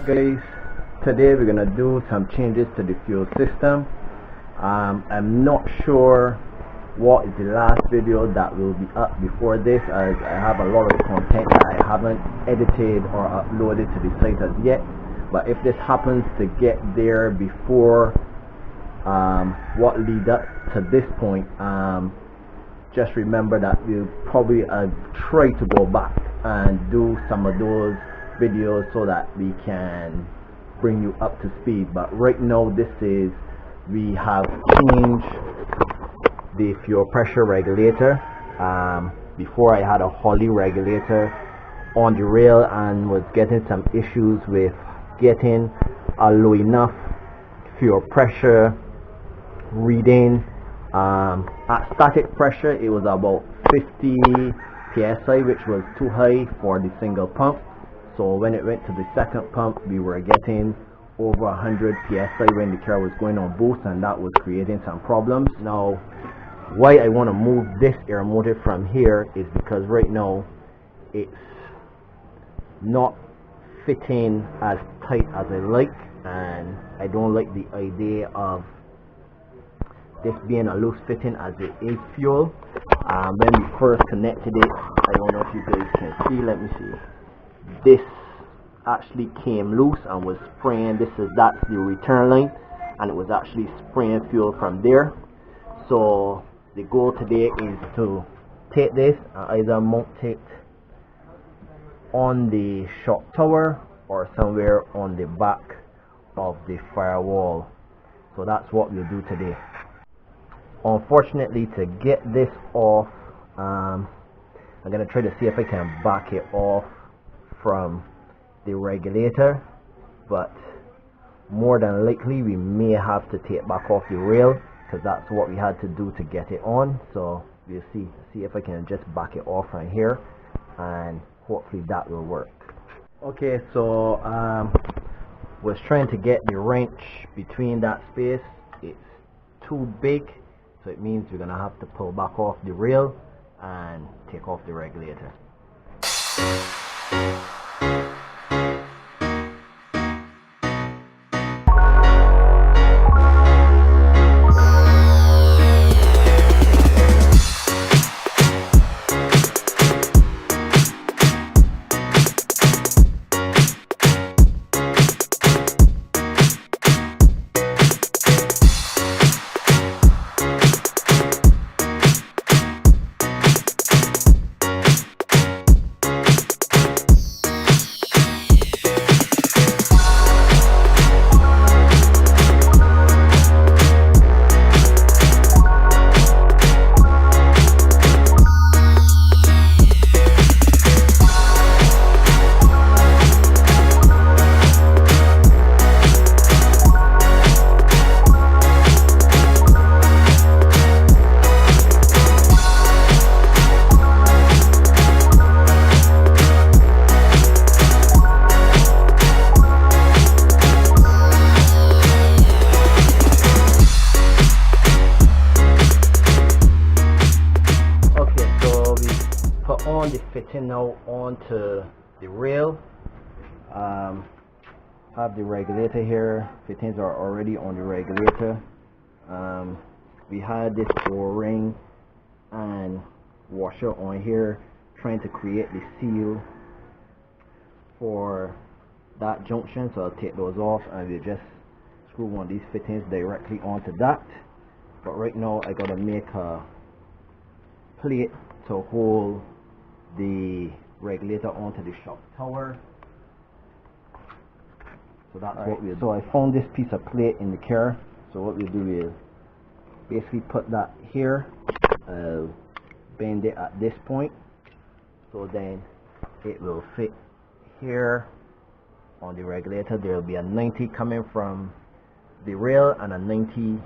Alright guys, today we're gonna do some changes to the fuel system. I'm not sure what is the last video that will be up before this, as I have a lot of content that I haven't edited or uploaded to the site as yet. But if this happens to get there before what lead up to this point, just remember that we'll probably try to go back and do some of those videos so that we can bring you up to speed. But right now we have changed the fuel pressure regulator. Before I had a Holly regulator on the rail and was getting some issues with getting a low enough fuel pressure reading. At static pressure it was about 50 psi, which was too high for the single pump. So when it went to the second pump, we were getting over 100 psi when the car was going on boost, and that was creating some problems. Now, why I want to move this air motor from here is because right now it's not fitting as tight as I like, and I don't like the idea of this being a loose fitting as it is fuel. When we first connected it, I don't know if you guys can see, let me see, this actually came loose and was spraying. That's the return line, and it was actually spraying fuel from there. So the goal today is to take this and either mount it on the shock tower or somewhere on the back of the firewall. So that's what we'll do today. Unfortunately, to get this off, I'm gonna try to see if I can back it off from the regulator, but more than likely we may have to take back off the rail, because that's what we had to do to get it on. So we'll see if I can just back it off right here, and hopefully that will work. Okay, so was trying to get the wrench between that space. It's too big, so it means we're gonna have to pull back off the rail and take off the regulator. On the fitting now onto the rail. Have the regulator here. Fittings are already on the regulator. We had this O-ring and washer on here, trying to create the seal for that junction, so I'll take those off and we'll just screw one of these fittings directly onto that. But right now I gotta make a plate to hold the regulator onto the shock tower. So that's what we'll do. So I found this piece of plate in the car, so what we'll do is basically put that here, bend it at this point, so then it will fit here on the regulator. There will be a 90 coming from the rail and a 90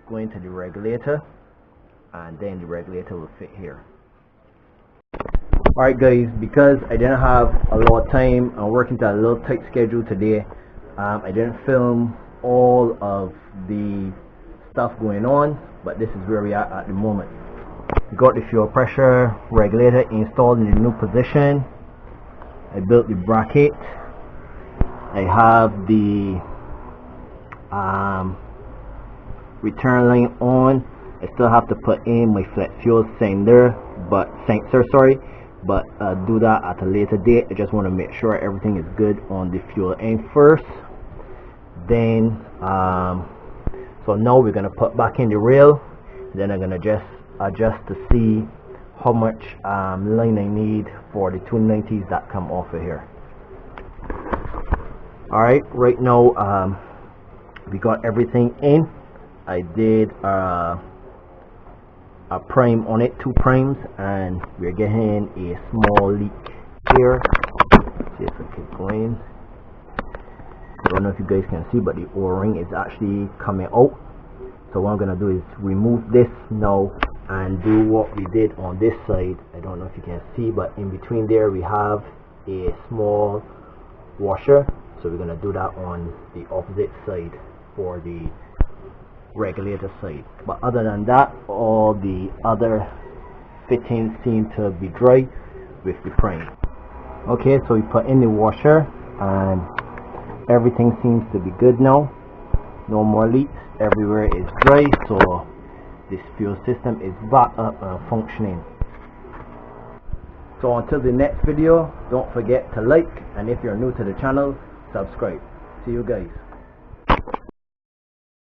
going to the regulator, and then the regulator will fit here. Alright guys, because I didn't have a lot of time, I'm working to a little tight schedule today. I didn't film all of the stuff going on, but this is where we are at the moment. We got the fuel pressure regulator installed in the new position. I built the bracket, I have the return line on. I still have to put in my flex fuel sensor, but do that at a later date. I just want to make sure everything is good on the fuel end first. Then so now we're gonna put back in the rail. Then I'm gonna just adjust to see how much line I need for the 290s that come off of here. Alright, right now we got everything in. I did a prime on it, 2 primes, and we're getting a small leak here. Let's see if I keep going. I don't know if you guys can see, but the O-ring is actually coming out. So what I'm gonna do is remove this now and do what we did on this side. I don't know if you can see, but in between there we have a small washer. So we're gonna do that on the opposite side for the regulator side. But other than that, all the other fittings seem to be dry with the prime. Okay, so we put in the washer and everything seems to be good now. No more leaks, everywhere is dry, so this fuel system is back up and functioning. So until the next video, don't forget to like, and if you're new to the channel, subscribe. See you guys.